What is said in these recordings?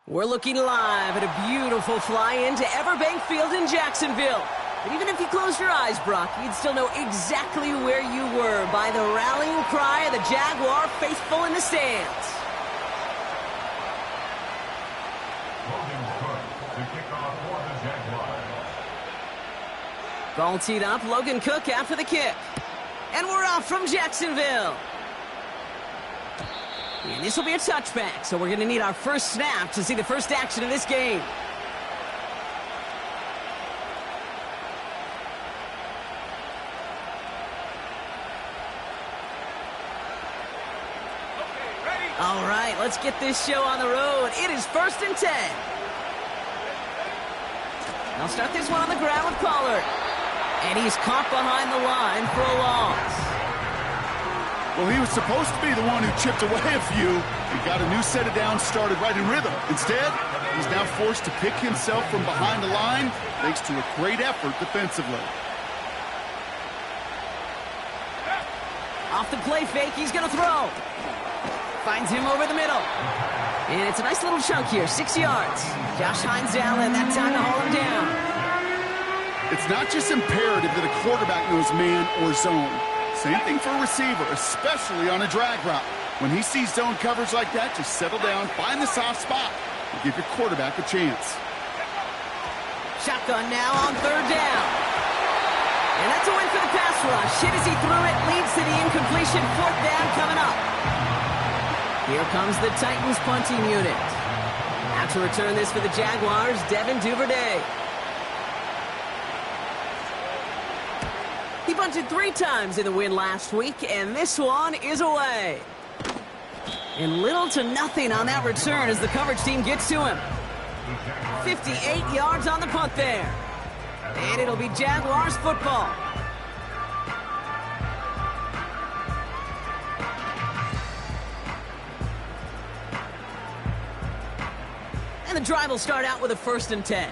We're looking live at a beautiful fly-in to Everbank Field in Jacksonville. And even if you closed your eyes, Brock, you'd still know exactly where you were by the rallying cry of the Jaguar faithful in the stands. Ball teed up, Logan Cook after the kick. And we're off from Jacksonville. And this will be a touchback, so we're going to need our first snap to see the first action of this game. All right, let's get this show on the road. It is 1st and 10. They'll start this one on the ground with Pollard. And he's caught behind the line for a loss. Well, he was supposed to be the one who chipped away a few and got a new set of downs started right in rhythm. Instead, he's now forced to pick himself from behind the line thanks to a great effort defensively. Off the play fake, he's going to throw. Finds him over the middle. And it's a nice little chunk here, 6 yards. Josh Hines Allen, that time to haul him down. It's not just imperative that a quarterback knows man or zone. Same thing for a receiver, especially on a drag route. When he sees zone coverage like that, just settle down, find the soft spot, and give your quarterback a chance. Shotgun now on 3rd down. And that's a win for the pass rush. Hit as he threw it, leads to the incompletion. 4th down coming up. Here comes the Titans punting unit. Out to return this for the Jaguars, Devin Duvernay. He bunted 3 times in the win last week, and this one is away. And little to nothing on that return as the coverage team gets to him. 58 yards on the punt there. And it'll be Jaguars football. And the drive will start out with a 1st and 10.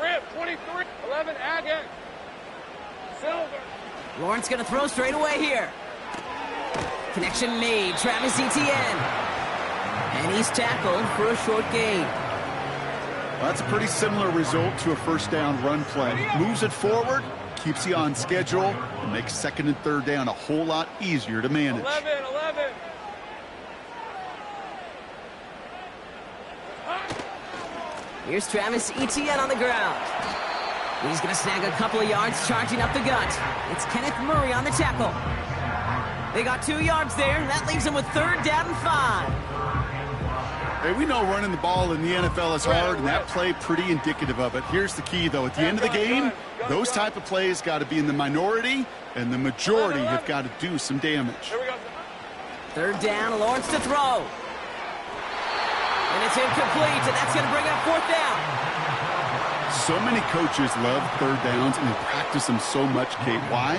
Rip, 23, 11, Agate. Lawrence going to throw straight away here. Connection made. Travis Etienne. And he's tackled for a short gain. Well, that's a pretty similar result to a 1st down run play. Moves it forward, keeps you on schedule, and makes 2nd and 3rd down a whole lot easier to manage. 11. Here's Travis Etienne on the ground. He's going to snag a couple of yards charging up the gut. It's Kenneth Murray on the tackle. They got 2 yards there, and that leaves them with 3rd down and 5. Hey, we know running the ball in the NFL is hard, and that play pretty indicative of it. Here's the key, though. At the end of the game, those type of plays got to be in the minority, and the majority have got to do some damage. 3rd down, Lawrence to throw. And it's incomplete, and that's going to bring up 4th down. So many coaches love 3rd downs and they practice them so much, Kate. Why?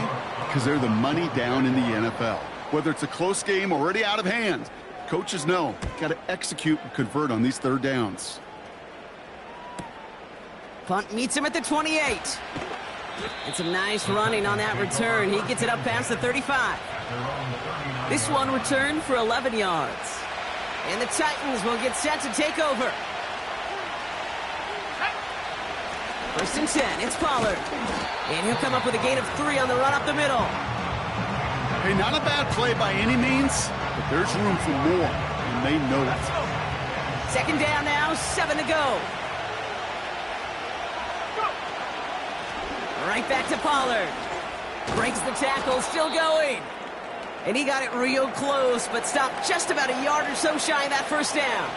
Because they're the money down in the NFL. Whether it's a close game already out of hand, coaches know got to execute and convert on these 3rd downs. Punt meets him at the 28. It's a nice running on that return. He gets it up past the 35. This one returned for 11 yards. And the Titans will get set to take over. 1st and 10, it's Pollard. And he'll come up with a gain of 3 on the run up the middle. Hey, not a bad play by any means, but there's room for more, and they know it. 2nd down now, 7 to go. Right back to Pollard. Breaks the tackle, still going. And he got it real close, but stopped just about a yard or so shy of that 1st down.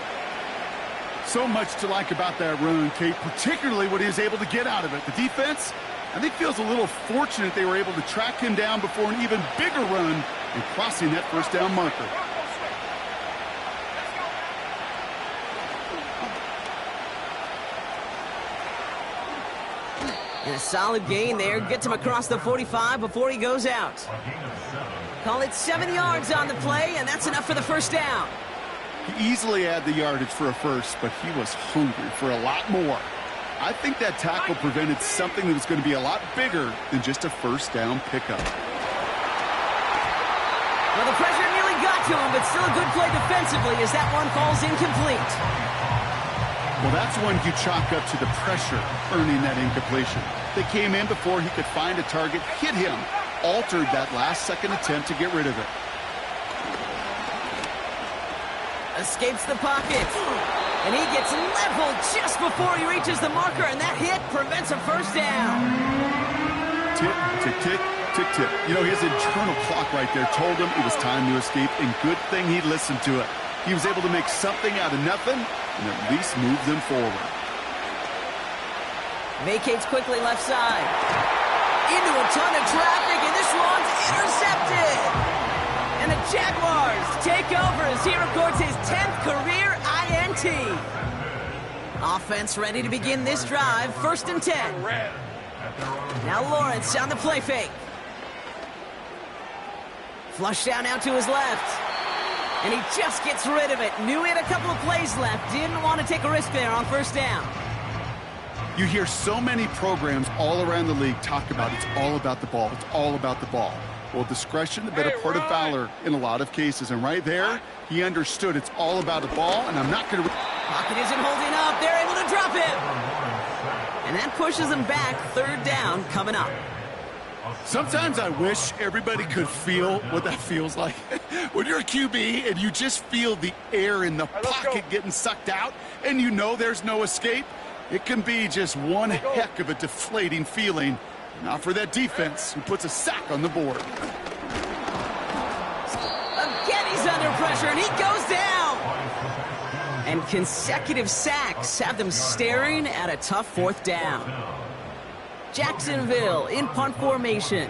So much to like about that run, Kate, particularly what he was able to get out of it. The defense, I think, feels a little fortunate they were able to track him down before an even bigger run and crossing that 1st down marker. And a solid gain there. Gets him across the 45 before he goes out. Call it 7 yards on the play, and that's enough for the 1st down. He easily had the yardage for a 1st, but he was hungry for a lot more. I think that tackle prevented something that was going to be a lot bigger than just a 1st down pickup. Well, the pressure nearly got to him, but still a good play defensively as that one falls incomplete. Well, that's one you chalk up to the pressure earning that incompletion. They came in before he could find a target, hit him, altered that last-second attempt to get rid of it. Escapes the pocket. And he gets leveled just before he reaches the marker, and that hit prevents a first down. Tick, tick, tick, tick, tick. You know, his internal clock right there told him it was time to escape, and good thing he listened to it. He was able to make something out of nothing and at least move them forward. Vacates quickly left side. Into a ton of traffic, and this one's intercepted. And the Jaguars take over as he records his 10th career INT. Offense ready to begin this drive. 1st and 10. Now Lawrence on the play fake. Flush down out to his left. And he just gets rid of it. Knew he had a couple of plays left. Didn't want to take a risk there on 1st down. You hear so many programs all around the league talk about it's all about the ball. It's all about the ball. Well, discretion, the better part of valor in a lot of cases. And right there, he understood it's all about the ball, and I'm not going to... Pocket isn't holding up. They're able to drop him. And that pushes them back. 3rd down coming up. Sometimes I wish everybody could feel what that feels like. When you're a QB and you just feel the air in the pocket getting sucked out and you know there's no escape, it can be just one heck of a deflating feeling. Now for that defense who puts a sack on the board. Again, he's under pressure, and he goes down. And consecutive sacks have them staring at a tough 4th down. Jacksonville in punt formation.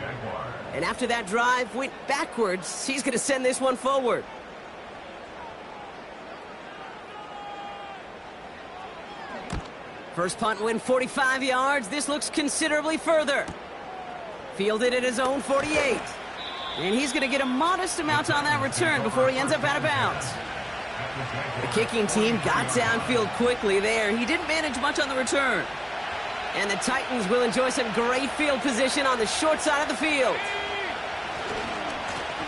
And after that drive went backwards, he's going to send this one forward. First punt win 45 yards. This looks considerably further. Fielded at his own 48. And he's going to get a modest amount on that return before he ends up out of bounds. The kicking team got downfield quickly there. He didn't manage much on the return. And the Titans will enjoy some great field position on the short side of the field.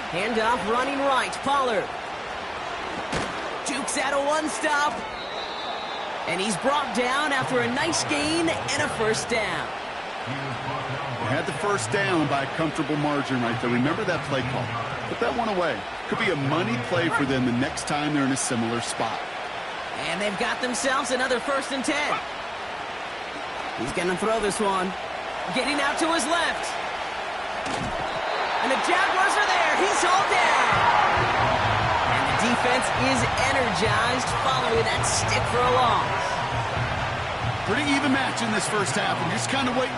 Handoff running right. Pollard. Jukes out a one-stop. And he's brought down after a nice gain and a 1st down. They had the 1st down by a comfortable margin right there. Remember that play call. Put that one away. Could be a money play for them the next time they're in a similar spot. And they've got themselves another 1st and 10. He's going to throw this one. Getting out to his left. And the Jaguars are there. He's all down. And the defense is energized following that stick for a loss. Pretty even match in this 1st half. And you just kind of wait.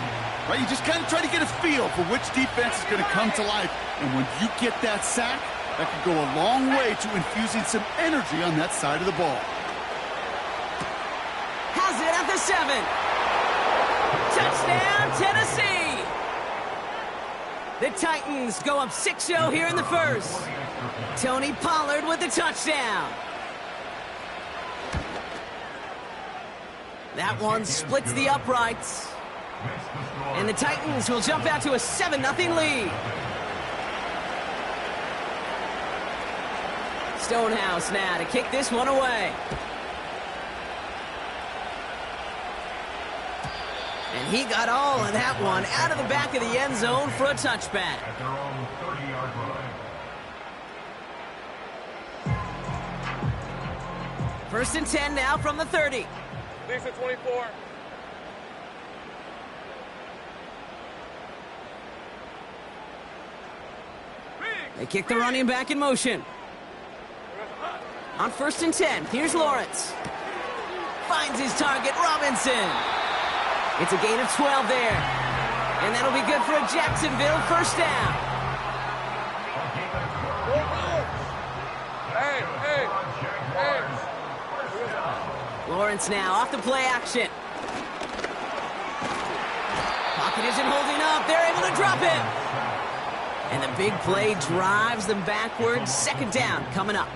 Right? You just kind of try to get a feel for which defense is going to come to life. And when you get that sack, that could go a long way to infusing some energy on that side of the ball. Has it at the 7. Touchdown, Tennessee! The Titans go up 6-0 here in the 1st. Tony Pollard with the touchdown. That one splits the uprights. And the Titans will jump out to a 7-0 lead. Stonehouse now to kick this one away. And he got all of that one out of the back of the end zone for a touchback. At their own 30-yard line. 1st and 10 now from the 30. Lisa 24. They kick the running back in motion. On 1st and 10, here's Lawrence. Finds his target, Robinson. It's a gain of 12 there. And that'll be good for a Jacksonville 1st down. Hey. Lawrence now off the play action. Pocket isn't holding up. They're able to drop him. And the big play drives them backwards. 2nd down coming up.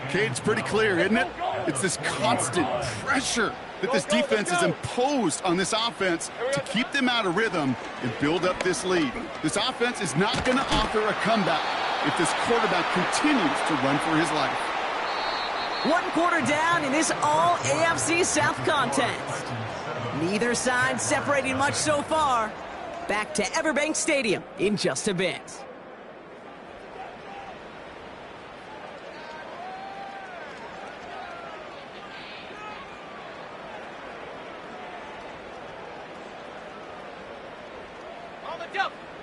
Okay, it's pretty clear, isn't it? It's this constant pressure that this defense has imposed on this offense to keep them out of rhythm and build up this lead. This offense is not going to offer a comeback. if this quarterback continues to run for his life. 1 quarter down in this all AFC South contest. Neither side separating much so far. Back to Everbank Stadium in just a bit.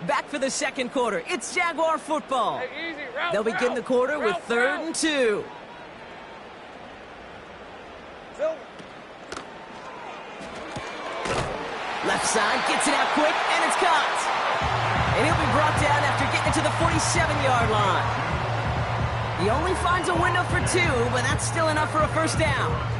Back for the second quarter. It's Jaguar football. Hey, easy. Route, They'll begin the quarter with 3rd and 2. Left side gets it out quick, and it's caught. And he'll be brought down after getting it to the 47-yard line. He only finds a window for 2, but that's still enough for a first down.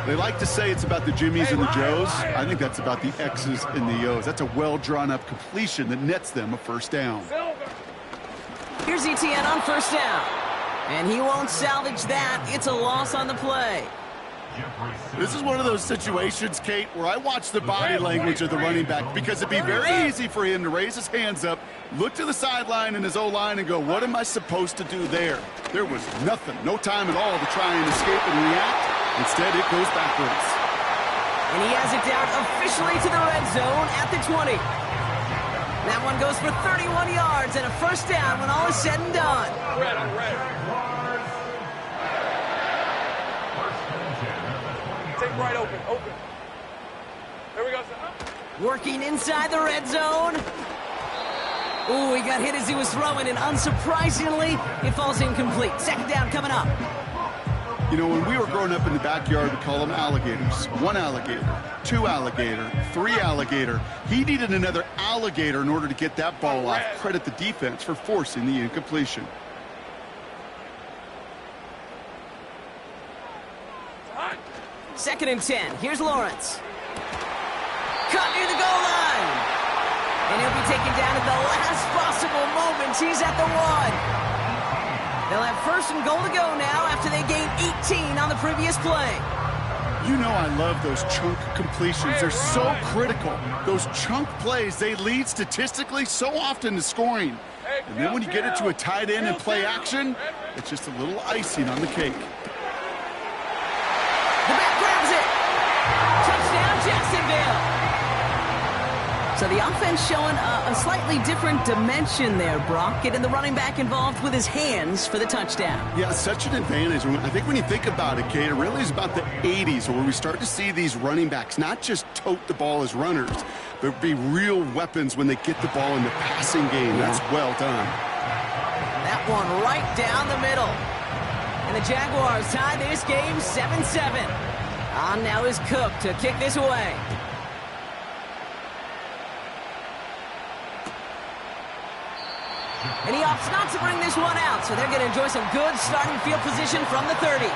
They like to say it's about the Jimmies and the Joes. I think that's about the X's and the O's. That's a well-drawn-up completion that nets them a first down. Here's ETN on first down. And he won't salvage that. It's a loss on the play. This is one of those situations, Kate, where I watch the body language of the running back because it'd be very easy for him to raise his hands up, look to the sideline and his O-line and go, what am I supposed to do there? There was nothing, no time at all to try and escape and react. Instead, it goes backwards. And he has it down officially to the red zone at the 20. That one goes for 31 yards and a first down when all is said and done. Red. Take right open. There we go. Working inside the red zone. Ooh, he got hit as he was throwing, and unsurprisingly, it falls incomplete. Second down coming up. You know, when we were growing up in the backyard, we call them alligators. 1 alligator, 2 alligator, 3 alligator. He needed another alligator in order to get that ball off. Credit the defense for forcing the incompletion. Second and 10. Here's Lawrence. Cut near the goal line. And he'll be taken down at the last possible moment. He's at the 1. They'll have first and goal to go now after they gained 18 on the previous play. You know I love those chunk completions. They're so critical. Those chunk plays, they lead statistically so often to scoring. And then when you get it to a tight end and play action, it's just a little icing on the cake. The back grabs it. Touchdown, Jacksonville. So the offense showing a slightly different dimension there, Brock. Getting the running back involved with his hands for the touchdown. Yeah, such an advantage. I think when you think about it, Kate, it really is about the 80s where we start to see these running backs not just tote the ball as runners, but be real weapons when they get the ball in the passing game. That's well done. That one right down the middle. And the Jaguars tie this game 7-7. On now is Cook to kick this away. And he opts not to bring this one out, so they're going to enjoy some good starting field position from the 30.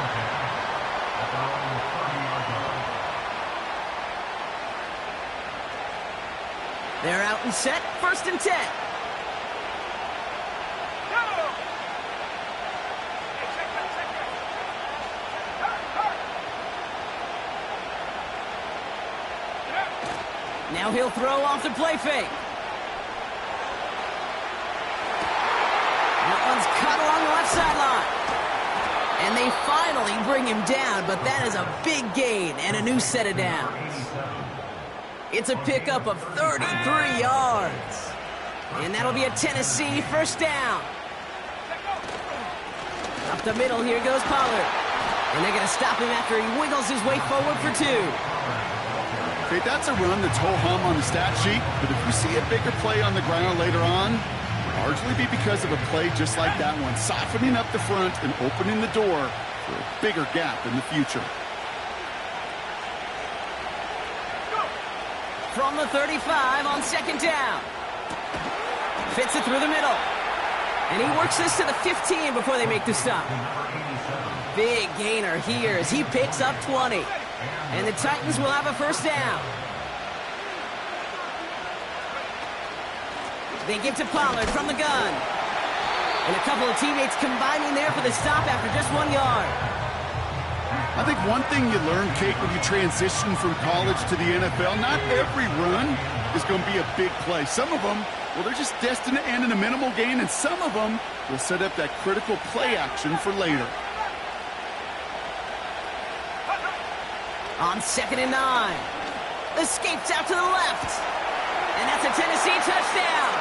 They're out and set, first and 10. Now he'll throw off the play fake. That one's cut along the left sideline. And they finally bring him down, but that is a big gain and a new set of downs. It's a pickup of 33 yards. And that'll be a Tennessee first down. Up the middle, here goes Pollard. And they're going to stop him after he wiggles his way forward for 2. Okay, that's a run that's ho-hum on the stat sheet, but if you see a bigger play on the ground later on, largely be because of a play just like that one, softening up the front and opening the door for a bigger gap in the future. From the 35 on second down. Fits it through the middle. And he works this to the 15 before they make the stop. Big gainer here as he picks up 20. And the Titans will have a first down. They give to Pollard from the gun. And a couple of teammates combining there for the stop after just 1 yard. I think one thing you learn, Kate, when you transition from college to the NFL, not every run is going to be a big play. Some of them Well, they're just destined to end in a minimal gain, and some of them will set up that critical play action for later. On 2nd and 9. Escapes out to the left. And that's a Tennessee touchdown.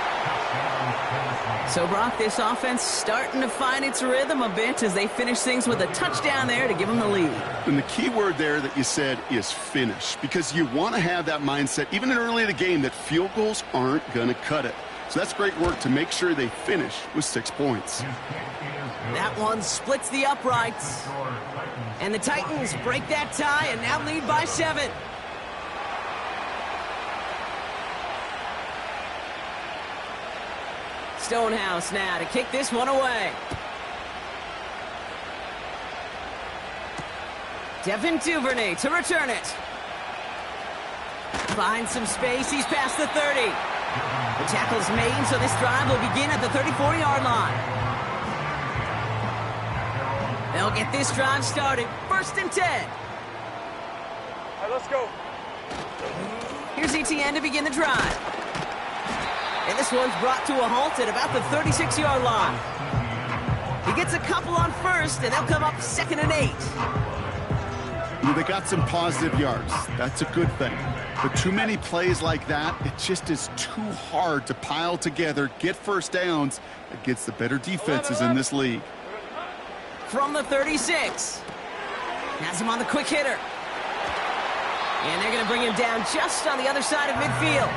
So, Brock, this offense starting to find its rhythm a bit as they finish things with a touchdown there to give them the lead. And the key word there that you said is finish, because you want to have that mindset, even early in the game, that field goals aren't going to cut it. So that's great work to make sure they finish with 6 points. That one splits the uprights. And the Titans break that tie and now lead by 7. Stonehouse now to kick this one away. Devin Duvernay to return it. Finds some space. He's past the 30. The tackle's made, so this drive will begin at the 34-yard line. They'll get this drive started. 1st and 10. All right, let's go. Here's ETN to begin the drive. And this one's brought to a halt at about the 36-yard line. He gets a couple on 1st, and they'll come up 2nd and 8. They got some positive yards. That's a good thing. But too many plays like that, it just is too hard to pile together, get first downs against the better defenses in this league. From the 36. Has him on the quick hitter. And they're going to bring him down just on the other side of midfield.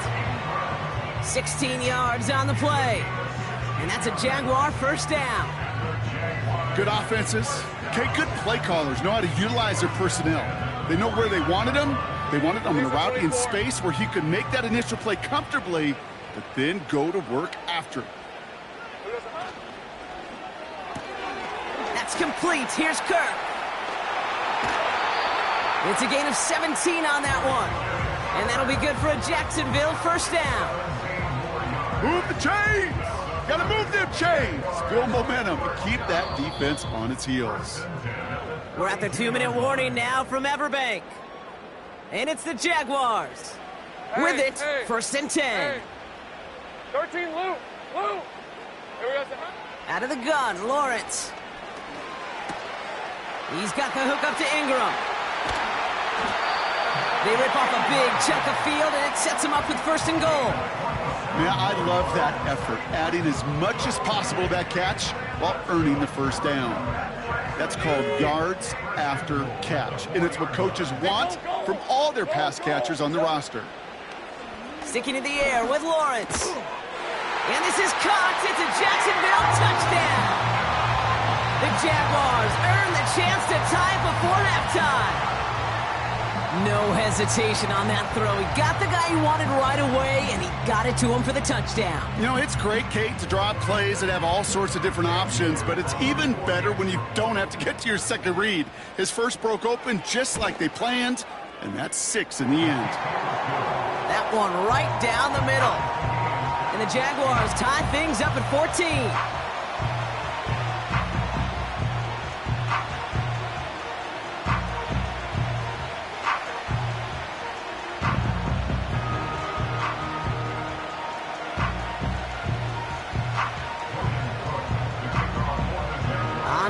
16 yards on the play. And that's a Jaguar 1st down. Good offenses. Okay, good play callers know how to utilize their personnel. They know where they wanted them. They wanted them in a route in space where he could make that initial play comfortably, but then go to work after it. That's complete. Here's Kirk. It's a gain of 17 on that one. And that'll be good for a Jacksonville 1st down. Move the chains! Gotta move them chains! Build momentum and keep that defense on its heels. We're at the 2-minute warning now from Everbank. And it's the Jaguars. With it, 1st and 10. Hey. 13, Lou. Here we go. Out of the gun, Lawrence. He's got the hook up to Ingram. They rip off a big chunk of field, and it sets them up with 1st and goal. Yeah, I love that effort, adding as much as possible to that catch while earning the 1st down. That's called yards after catch, and it's what coaches want from all their pass catchers on the roster. Sticking in the air with Lawrence. And this is caught. It's a Jacksonville touchdown. The Jaguars earn the chance to tie it before halftime. No hesitation on that throw. He got the guy he wanted right away, and he got it to him for the touchdown. You know, it's great, Kate, to draw up plays that have all sorts of different options, but it's even better when you don't have to get to your second read. His first broke open just like they planned, and that's 6 in the end. That one right down the middle. And the Jaguars tie things up at 14.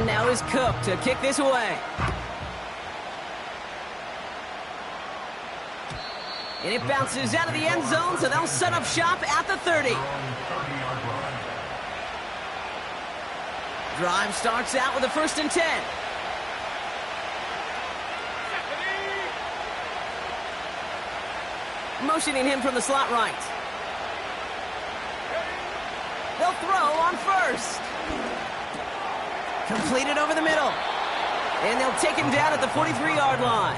Now is Cook to kick this away. And it bounces out of the end zone, so they'll set up shop at the 30. Drive starts out with a 1st and 10. Motioning him from the slot right. They'll throw on 1st. Completed over the middle. And they'll take him down at the 43-yard line.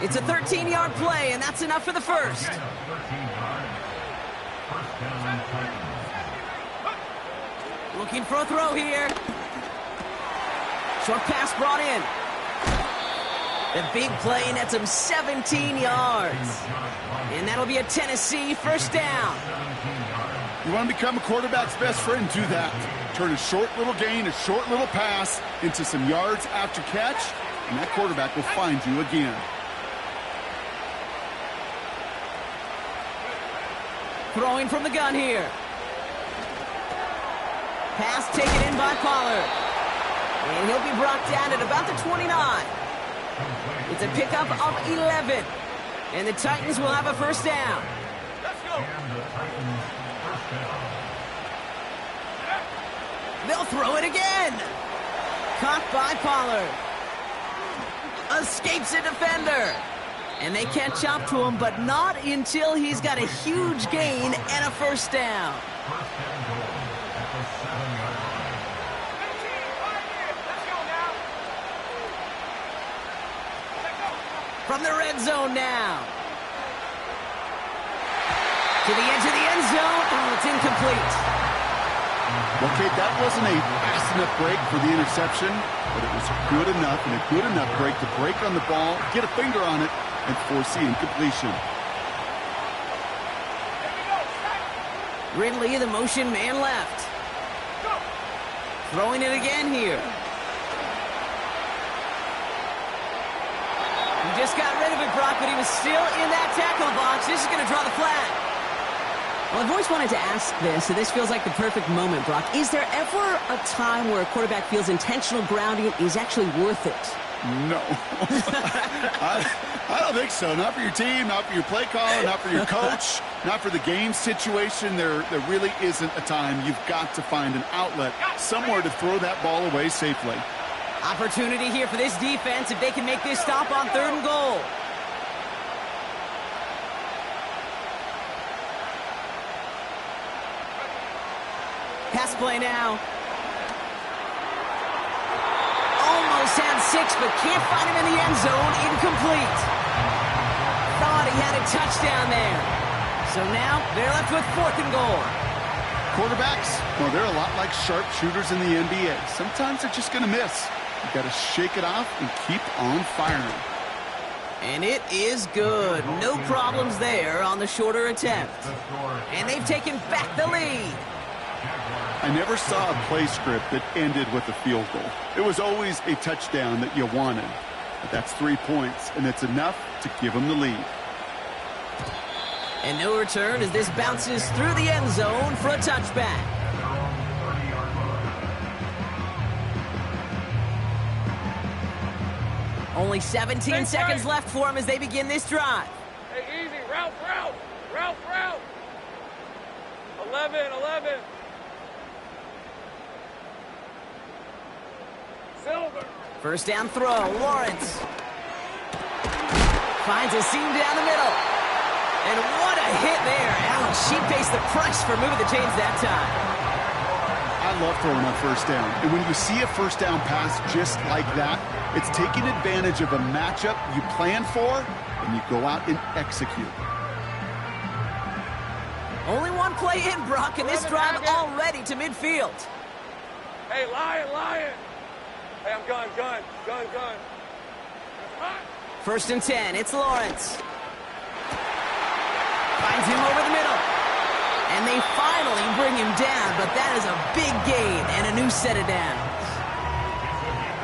It's a 13-yard play, and that's enough for the 1st. Looking for a throw here. Short pass brought in. The big play nets him 17 yards. And that'll be a Tennessee 1st down. You want to become a quarterback's best friend? Do that. Turn a short little gain, a short little pass into some yards after catch, and that quarterback will find you again. Throwing from the gun here. Pass taken in by Pollard. And he'll be brought down at about the 29. It's a pickup of 11. And the Titans will have a first down. Let's go. And the Titans first down. They'll throw it again. Caught by Pollard. Escapes a defender. And they catch up to him, but not until he's got a huge gain and a first down. First and goal at the 7-yard line. 15, 5 minutes. Let's go now. Let's go. From the red zone now. To the edge of the end zone. Oh, it's incomplete. Okay, that wasn't a fast enough break for the interception, but it was good enough and a good enough break to break on the ball, get a finger on it, and force the incompletion. Ridley, the motion man left. Throwing it again here. He just got rid of it, Brock, but he was still in that tackle box. This is going to draw the flag. Well, I've always wanted to ask this, and this feels like the perfect moment, Brock. Is there ever a time where a quarterback feels intentional grounding is actually worth it? No. I don't think so. Not for your team, not for your play caller, not for your coach, not for the game situation. There really isn't a time. You've got to find an outlet, somewhere to throw that ball away safely. Opportunity here for this defense if they can make this stop on 3rd and goal. Pass play now. Almost had 6, but can't find him in the end zone. Incomplete. Thought he had a touchdown there. So now they're left with 4th and goal. Quarterbacks, well, they're a lot like sharpshooters in the NBA. Sometimes they're just going to miss. You've got to shake it off and keep on firing. And it is good. No problems there on the shorter attempt. And they've taken back the lead. I never saw a play script that ended with a field goal. It was always a touchdown that you wanted. But that's 3 points, and it's enough to give them the lead. And no return as this bounces through the end zone for a touchback. Only 17 seconds left for him as they begin this drive. Hey, easy. Route. 11. Silver. First down throw, Lawrence. Finds a seam down the middle. And what a hit there. Alex, she pays the price for moving the chains that time. I love throwing on first down. And when you see a first down pass just like that, it's taking advantage of a matchup you plan for, and you go out and execute. Only one play in, Brock, and this drive already to midfield. Hey, lion. Hey, I'm gun. First and 10, it's Lawrence. Finds him over the middle. And they finally bring him down, but that is a big gain and a new set of downs.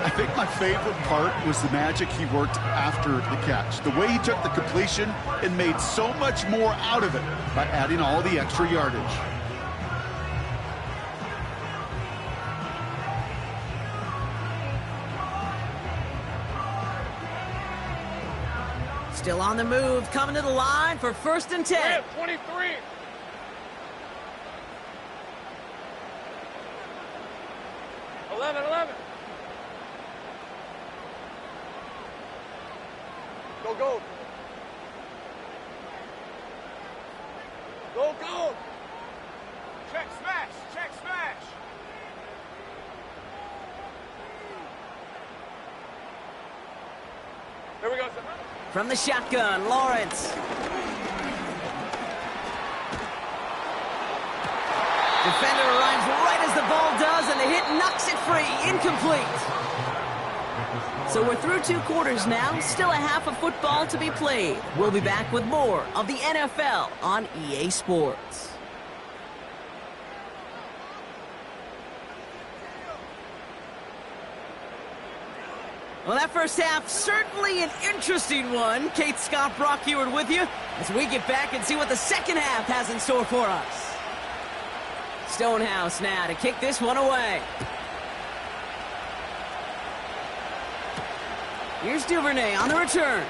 I think my favorite part was the magic he worked after the catch. The way he took the completion and made so much more out of it by adding all the extra yardage. Still on the move, coming to the line for first and 10. 23. Eleven. Go. Go. Check smash. There we go, sir. From the shotgun, Lawrence. Defender arrives right as the ball does, and the hit knocks it free. Incomplete. So we're through 2 quarters now. Still a half of football to be played. We'll be back with more of the NFL on EA Sports. Well, that first half, certainly an interesting one. Kate Scott, Brock Heward with you as we get back and see what the second half has in store for us. Stonehouse now to kick this one away. Here's Duvernay on the return.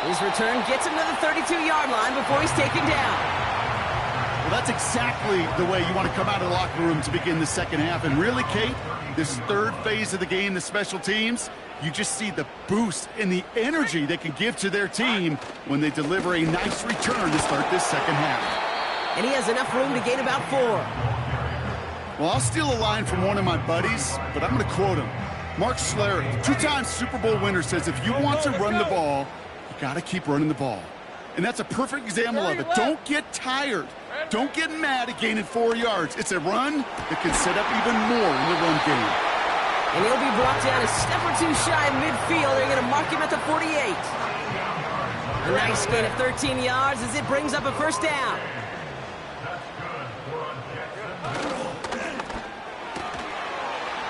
His return gets him to the 32-yard line before he's taken down. Well, that's exactly the way you want to come out of the locker room to begin the second half. And really, Kate, this third phase of the game, the special teams, you just see the boost and the energy they can give to their team when they deliver a nice return to start this second half. And he has enough room to gain about 4. Well, I'll steal a line from one of my buddies, but I'm going to quote him. Mark Schlereth, 2-time Super Bowl winner, says if you want to run the ball, you got to keep running the ball. And that's a perfect example of it. Don't get tired. Don't get mad at gaining 4 yards. It's a run that can set up even more in the run game. And he'll be brought down a step or two shy of midfield. They're going to mark him at the 48. A nice gain of 13 yards as it brings up a first down.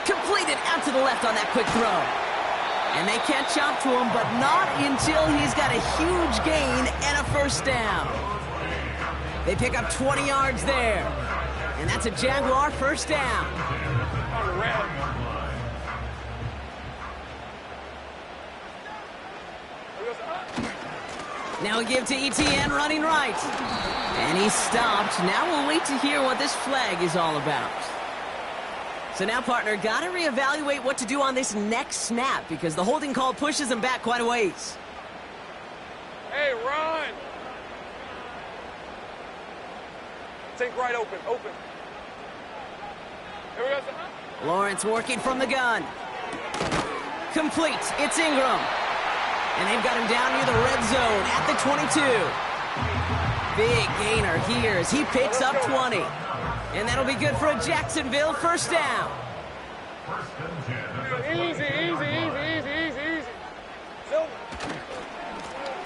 Completed out to the left on that quick throw. And they can't jump to him, but not until he's got a huge gain and a first down. They pick up 20 yards there. And that's a Jaguar first down. Now we give to ETN running right. And he's stopped. Now we'll wait to hear what this flag is all about. So now, partner, got to reevaluate what to do on this next snap because the holding call pushes him back quite a ways. Hey, run! Take right open, open. Here we go, son. Lawrence working from the gun. Complete. It's Ingram. And they've got him down near the red zone at the 22. Big gainer here as he picks up 20. And that'll be good for a Jacksonville first down. Easy, easy, easy, easy, easy, easy. Silver.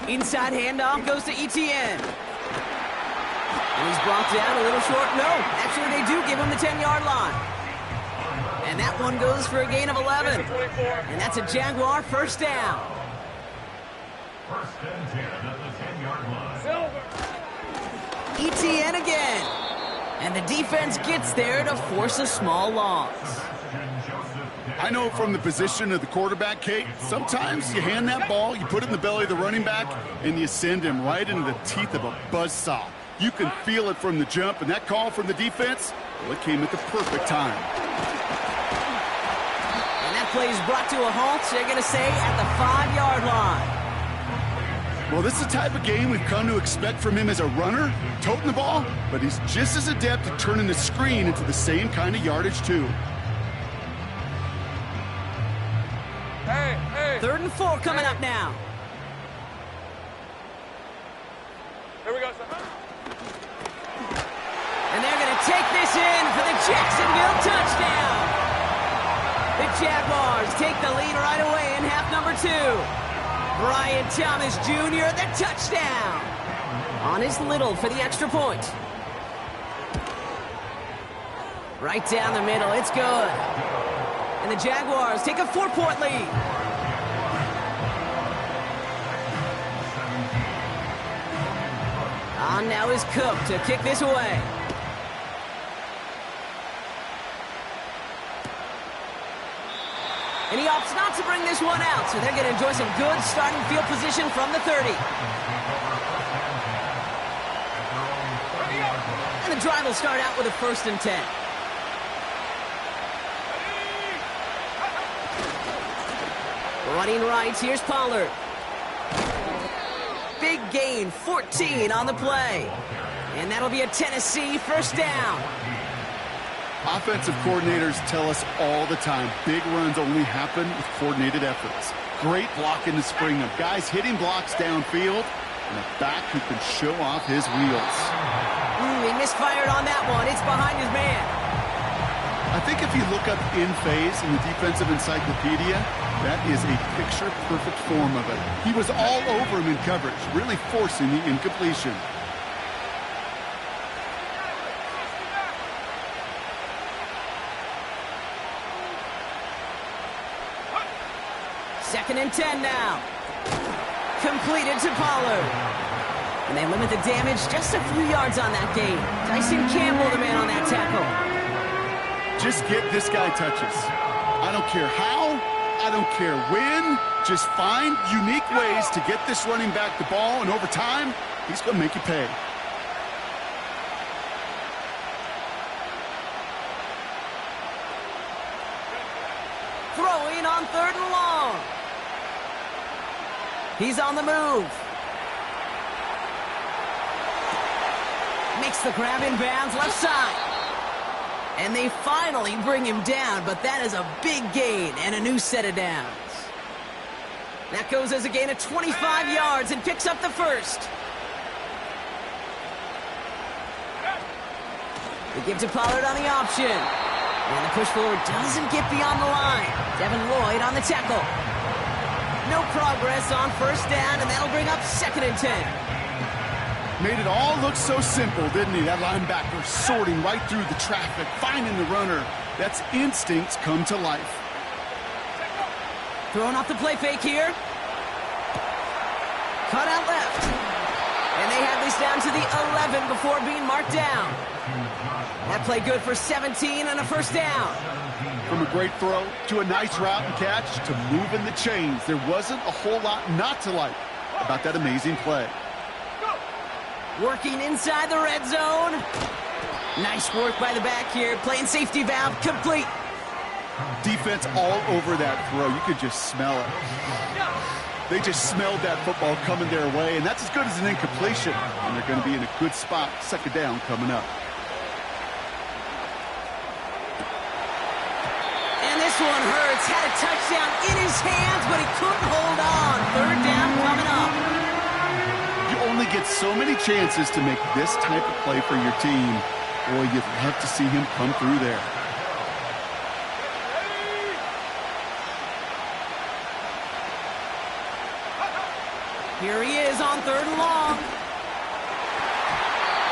Inside handoff goes to ETN. And he's brought down a little short. No, actually they do give him the 10-yard line. And that one goes for a gain of 11. And that's a Jaguar first down. First and 10 at the 10-yard line. Silver. ETN again. And the defense gets there to force a small loss. I know from the position of the quarterback, Kate, sometimes you hand that ball, you put it in the belly of the running back, and you send him right into the teeth of a buzzsaw. You can feel it from the jump, and that call from the defense, well, it came at the perfect time. And that play is brought to a halt, they're going to say, at the 5-yard line. Well, this is the type of game we've come to expect from him as a runner, toting the ball, but he's just as adept at turning the screen into the same kind of yardage, too. Hey, hey. 3rd and 4 coming up now. Here we go, son. And they're going to take this in for the Jacksonville touchdown. The Jaguars take the lead right away in half number 2. Brian Thomas Jr., the touchdown. On his Little for the extra point. Right down the middle, it's good. And the Jaguars take a 4-point lead. On now is Cook to kick this away. And he opts not to bring this one out, so they're going to enjoy some good starting field position from the 30. And the drive will start out with a 1st and 10. Running right, here's Pollard. Big gain, 14 on the play. And that'll be a Tennessee first down. Offensive coordinators tell us all the time, big runs only happen with coordinated efforts. Great blocking to spring them. Guys hitting blocks downfield, and a back who can show off his wheels. He misfired on that one. It's behind his man. I think if you look up in phase in the defensive encyclopedia, that is a picture-perfect form of it. He was all over him in coverage, really forcing the incompletion. 2nd and 10 now. Completed to Pollard. And they limit the damage just a few yards on that gain. Dyson Campbell, the man on that tackle. Just get this guy touches. I don't care how, I don't care when. Just find unique ways to get this running back the ball, and over time, he's going to make you pay. Throwing on 3rd and long. He's on the move. Makes the grab in bounds left side. And they finally bring him down, but that is a big gain and a new set of downs. That goes as a gain of 25 yards and picks up the first. They give to Pollard on the option. And the push forward doesn't get beyond the line. Devin Lloyd on the tackle. No progress on 1st down, and that'll bring up 2nd and 10. Made it all look so simple, didn't he? That linebacker sorting right through the traffic, finding the runner. That's instincts come to life. Throwing off the play fake here. Cut out left. And they have this down to the 11 before being marked down. That play good for 17 and a 1st down. From a great throw to a nice route and catch to moving the chains, there wasn't a whole lot not to like about that amazing play. Working inside the red zone. Nice work by the back here. Playing safety valve complete. Defense all over that throw. You could just smell it. They just smelled that football coming their way, and that's as good as an incompletion. And they're going to be in a good spot. 2nd down coming up. And this one hurts. Had a touchdown in his hands, but he couldn't hold on. 3rd down coming up. Only gets so many chances to make this type of play for your team. Boy, you'd love to see him come through there. Here he is on 3rd and long.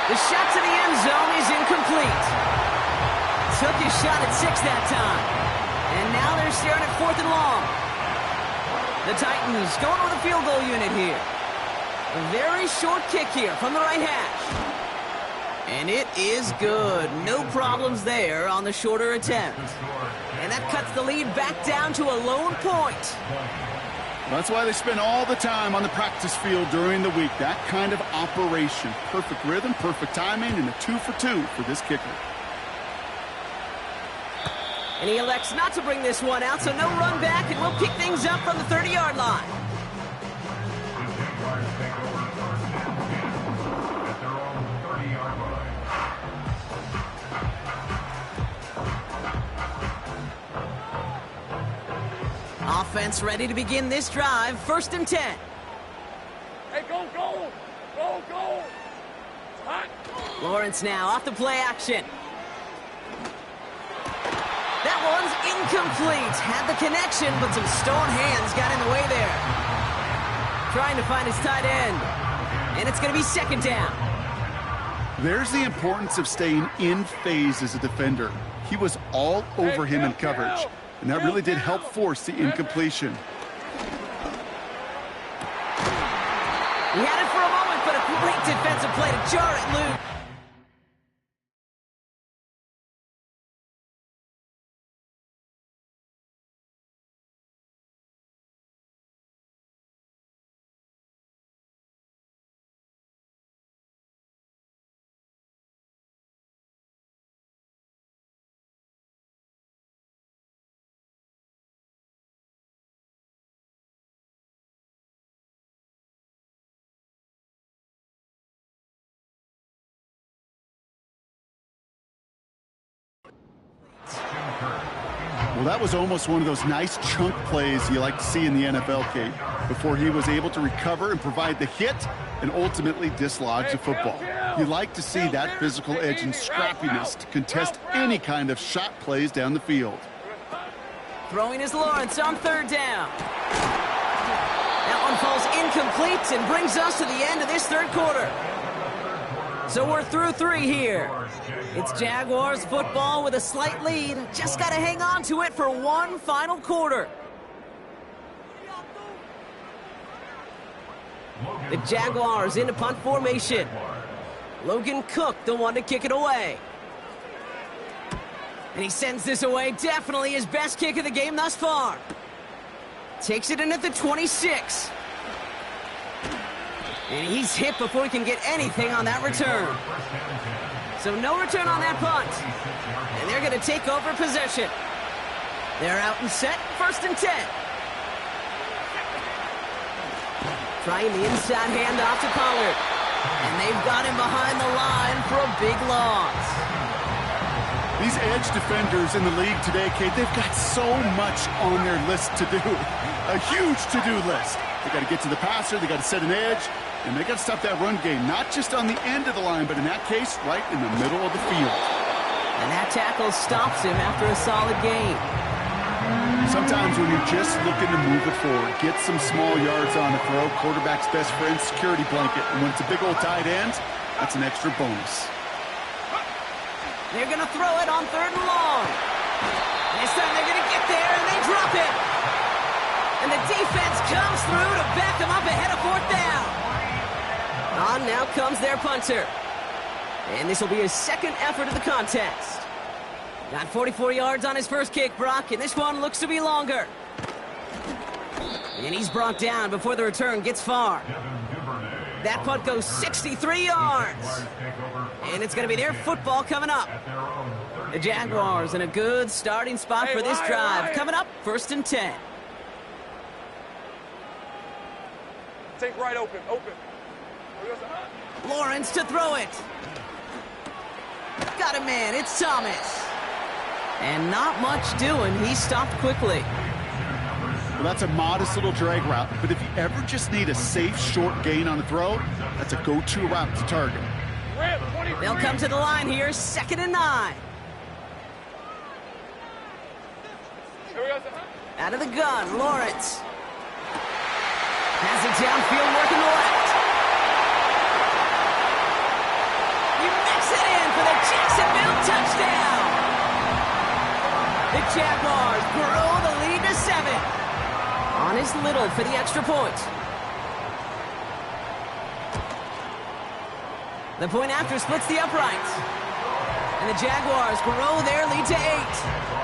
The shot to the end zone is incomplete. Took his shot at 6 that time. And now they're staring at 4th and long. The Titans going with a field goal unit here. A very short kick here from the right hash. And it is good. No problems there on the shorter attempt. And that cuts the lead back down to a lone point. That's why they spend all the time on the practice field during the week. That kind of operation. Perfect rhythm, perfect timing, and a 2-for-2 for this kicker. And he elects not to bring this one out, so no run back, and we'll pick things up from the 30-yard line. Offense ready to begin this drive. 1st and 10. Hey, go! Hot. Lawrence now off the play action. That one's incomplete. Had the connection, but some stone hands got in the way there. Trying to find his tight end. And it's going to be 2nd down. There's the importance of staying in phase as a defender. He was all over him in coverage. And that really did help force the incompletion. He had it for a moment, but a great defensive play to jar it loose. Well, that was almost one of those nice chunk plays you like to see in the NFL, Kate, before he was able to recover and provide the hit and ultimately dislodge the football. You like to see that physical edge and scrappiness to contest any kind of shot plays down the field. Throwing is Lawrence on 3rd down. That one falls incomplete and brings us to the end of this 3rd quarter. So we're through 3 here. It's Jaguars football with a slight lead. Just got to hang on to it for one final quarter. The Jaguars into punt formation. Logan Cook, the one to kick it away. And he sends this away. Definitely his best kick of the game thus far. Takes it in at the 26. And he's hit before he can get anything on that return. So no return on that punt. And they're going to take over possession. They're out and set, 1st and 10. Trying the inside handoff to Pollard. And they've got him behind the line for a big loss. These edge defenders in the league today, Kate, they've got so much on their list to do. A huge to-do list. They got to get to the passer, they got to set an edge, and they got to stop that run game, not just on the end of the line, but in that case, right in the middle of the field. And that tackle stops him after a solid game. Sometimes when you're just looking to move it forward, get some small yards on the throw, quarterback's best friend, security blanket. And when it's a big old tight end, that's an extra bonus. They're going to throw it on 3rd and long. And this time they're going to get there, and they drop it. And the defense comes through to back them up ahead of 4th down. On now comes their punter. And this will be his 2nd effort of the contest. Got 44 yards on his first kick, Brock, and this one looks to be longer. And he's brought down before the return gets far. That punt goes 63 yards. And it's going to be their football coming up. The Jaguars in a good starting spot for this drive. Coming up, 1st and 10. Take right open. Lawrence to throw it. Got a man, it's Thomas. And not much doing, he stopped quickly. Well, that's a modest little drag route, but if you ever just need a safe, short gain on the throw, that's a go-to route to target. They'll come to the line here, 2nd and 9. Out of the gun, Lawrence. Has it downfield, working the left. He makes it in for the Jacksonville touchdown. The Jaguars grow the lead to 7. On is Little for the extra point. The point after splits the uprights. And the Jaguars grow their lead to 8.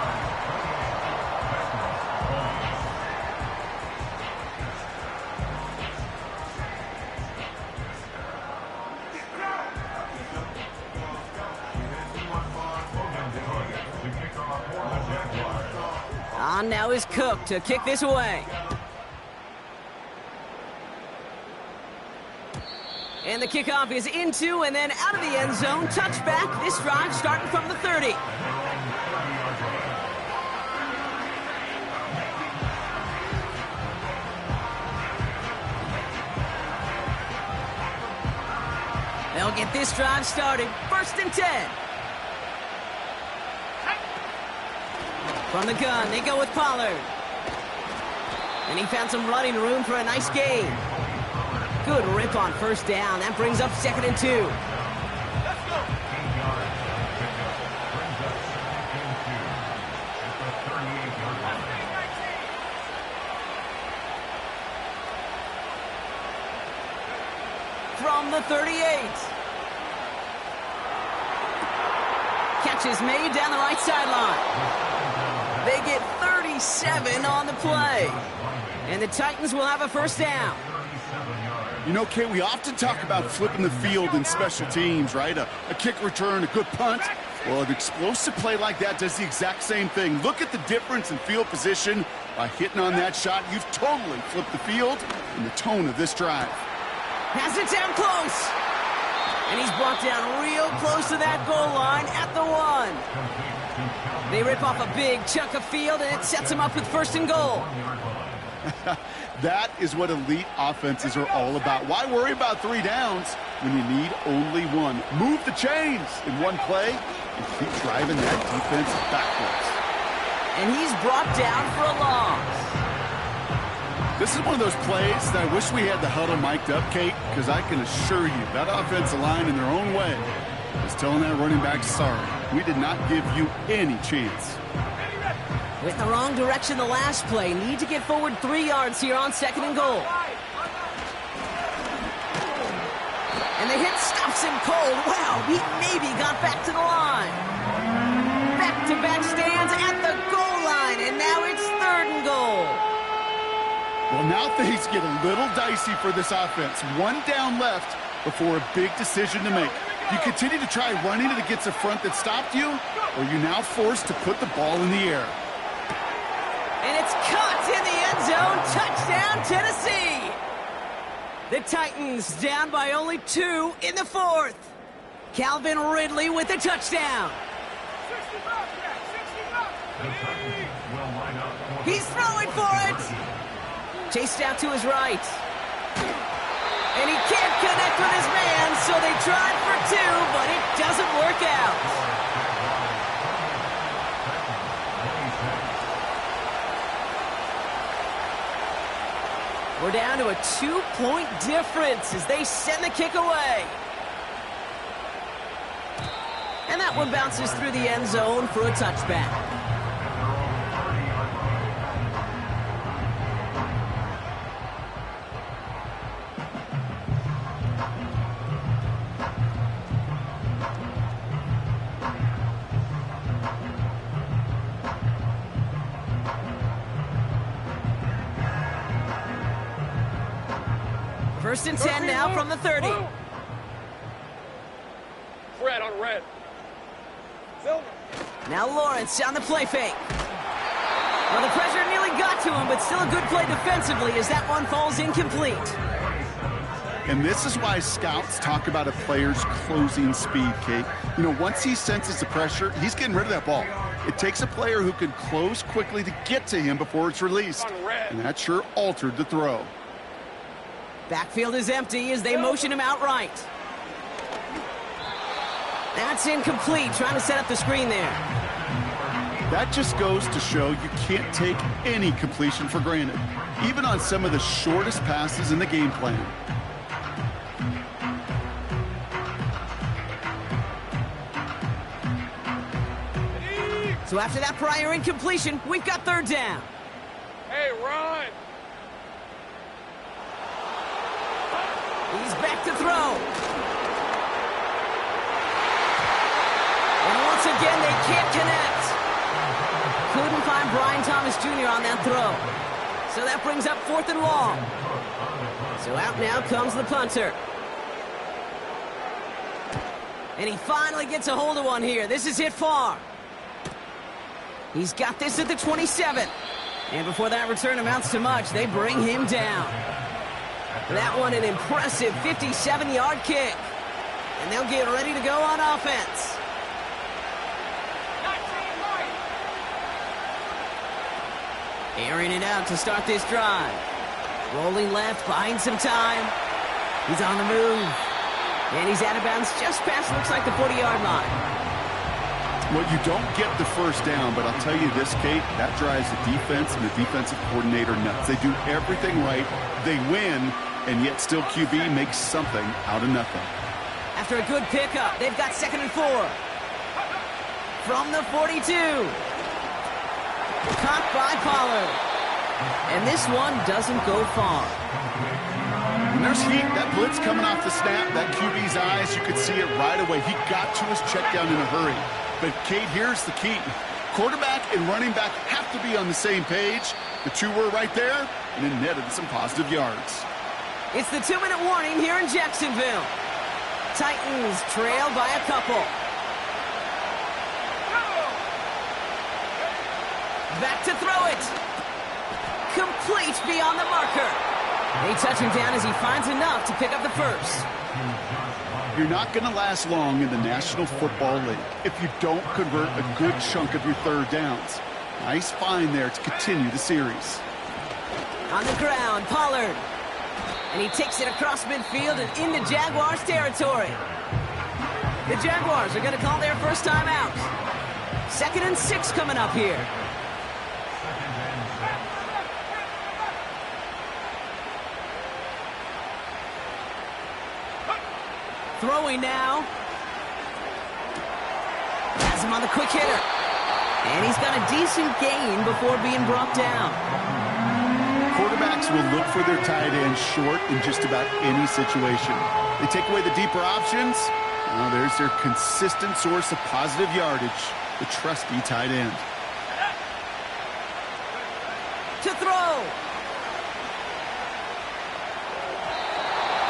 On now is Cook to kick this away. And the kickoff is into and then out of the end zone. Touchback. This drive starting from the 30. They'll get this drive started. 1st and 10. From the gun, they go with Pollard. And he found some running room for a nice gain. Good rip on 1st down. That brings up 2nd and 2. Let's go. From the 38. Catch is made down the right sideline. They get 37 on the play. And the Titans will have a 1st down. You know, Kate, we often talk about flipping the field in special teams, right? A kick return, a good punt. Well, an explosive play like that does the exact same thing. Look at the difference in field position. By hitting on that shot, you've totally flipped the field and the tone of this drive. Has it down close. And he's brought down real close to that goal line at the 1. They rip off a big chunk of field, and it sets them up with 1st and goal. That is what elite offenses are all about. Why worry about 3 downs when you need only 1? Move the chains in one play and keep driving that defense backwards. And he's brought down for a loss. This is one of those plays that I wish we had the huddle mic'd up, Kate, because I can assure you that offensive line in their own way is telling that running back, sorry, we did not give you any chance. Went in the wrong direction the last play. Need to get forward 3 yards here on 2nd and goal. And the hit stops him cold. Wow, he maybe got back to the line. Back-to-back stands at the goal line, and now it's 3rd and goal. Well, now things get a little dicey for this offense. 1 down left before a big decision to make. You continue to try running it against a front that stopped you, or you're now forced to put the ball in the air. And it's caught in the end zone. Touchdown, Tennessee. The Titans down by only 2 in the 4th. Calvin Ridley with the touchdown. He's throwing for it. Chased out to his right. And he can't connect with his man, so they tried for 2, but it doesn't work out. We're down to a 2-point difference as they send the kick away. And that one bounces through the end zone for a touchback. First and 10 now from the 30. Red on red. Silver. Now Lawrence on the play fake. Well, the pressure nearly got to him, but still a good play defensively as that one falls incomplete. And this is why scouts talk about a player's closing speed, Kate. You know, once he senses the pressure, he's getting rid of that ball. It takes a player who can close quickly to get to him before it's released. And that sure altered the throw. Backfield is empty as they motion him outright. That's incomplete, trying to set up the screen there. That just goes to show you can't take any completion for granted, even on some of the shortest passes in the game plan. So after that prior incompletion, we've got 3rd down. Hey, run! He's back to throw. And once again, they can't connect. Couldn't find Brian Thomas Jr. on that throw. So that brings up 4th and long. So out now comes the punter. And he finally gets a hold of one here. This is hit far. He's got this at the 27. And before that return amounts to much, they bring him down. That one an impressive 57-yard kick. And they'll get ready to go on offense. Airing it out to start this drive. Rolling left, buying some time. He's on the move. And he's out of bounds just past, looks like, the 40-yard line. Well, you don't get the first down, but I'll tell you this, Kate, that drives the defense and the defensive coordinator nuts. They do everything right. They win, and yet still QB makes something out of nothing. After a good pickup, they've got 2nd and 4. From the 42. Caught by Pollard. And this one doesn't go far. When there's heat, that blitz coming off the snap, that QB's eyes, you could see it right away. He got to his check down in a hurry. But, Kate, here's the key. Quarterback and running back have to be on the same page. The two were right there, and it netted some positive yards. It's the 2-minute warning here in Jacksonville. Titans trail by a couple. Back to throw it. Complete beyond the marker. They touch him down as he finds enough to pick up the first. You're not going to last long in the National Football League if you don't convert a good chunk of your 3rd downs. Nice find there to continue the series. On the ground, Pollard. And he takes it across midfield and into Jaguars territory. The Jaguars are going to call their first time out. 2nd and 6 coming up here. Throwing now. Has him on the quick hitter. And he's got a decent gain before being brought down. Quarterbacks will look for their tight end short in just about any situation. They take away the deeper options. Well, there's their consistent source of positive yardage, the trusty tight end. To throw.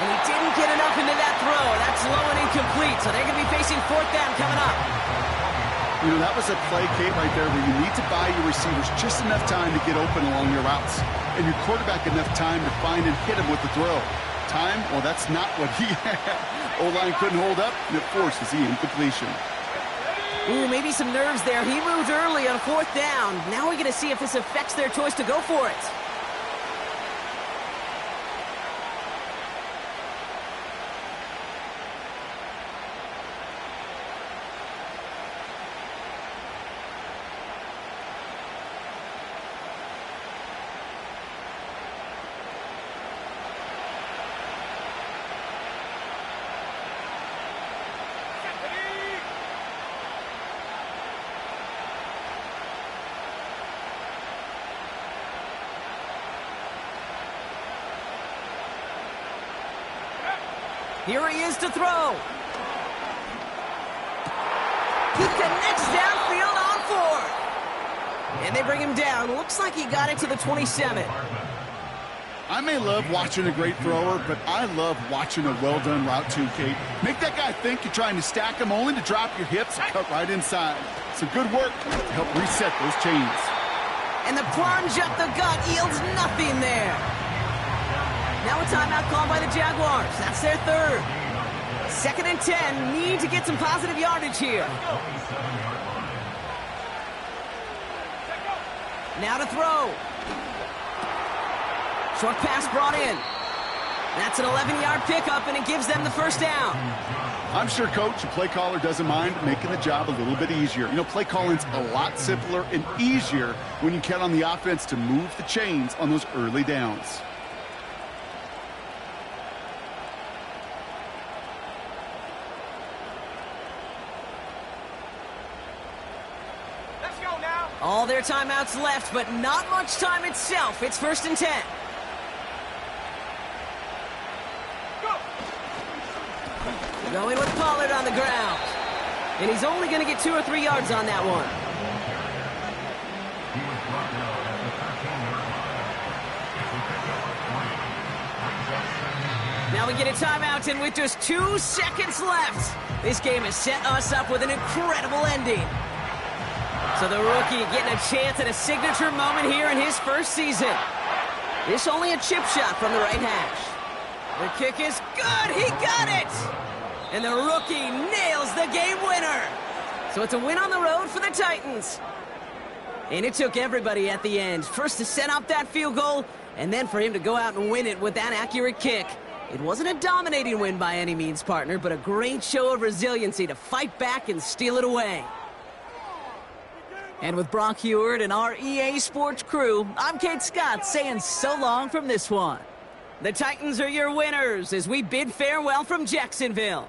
And he didn't get enough into that throw. That's low and incomplete, so they're going to be facing fourth down coming up. You know, that was a play, Kate, right there where you need to buy your receivers just enough time to get open along your routes, and your quarterback enough time to find and hit him with the throw. Time, well, that's not what he had. O-line couldn't hold up, and it forces the incompletion. Ooh, maybe some nerves there. He moved early on fourth down. Now we're going to see if this affects their choice to go for it. Here he is to throw. He connects downfield on fourth. And they bring him down. Looks like he got it to the 27. I may love watching a great thrower, but I love watching a well-done route too, Kate. Make that guy think you're trying to stack him only to drop your hips and cut right inside. Some good work to help reset those chains. And the plunge up the gut yields nothing there. Now a timeout called by the Jaguars. That's their third. 2nd and 10. Need to get some positive yardage here. Now to throw. Short pass brought in. That's an 11-yard pickup, and it gives them the first down. I'm sure coach and play caller doesn't mind making the job a little bit easier. You know, play calling's a lot simpler and easier when you count on the offense to move the chains on those early downs. All their timeouts left, but not much time itself. It's 1st and 10. Go. Going with Pollard on the ground. And he's only going to get 2 or 3 yards on that one. Now we get a timeout, and with just 2 seconds left, this game has set us up with an incredible ending. So the rookie getting a chance at a signature moment here in his first season. This only a chip shot from the right hash. The kick is good. He got it. And the rookie nails the game winner. So it's a win on the road for the Titans. And it took everybody at the end. First to set up that field goal, and then for him to go out and win it with that accurate kick. It wasn't a dominating win by any means, partner, but a great show of resiliency to fight back and steal it away. And with Brock Heward and our EA Sports crew, I'm Kate Scott saying so long from this one. The Titans are your winners as we bid farewell from Jacksonville.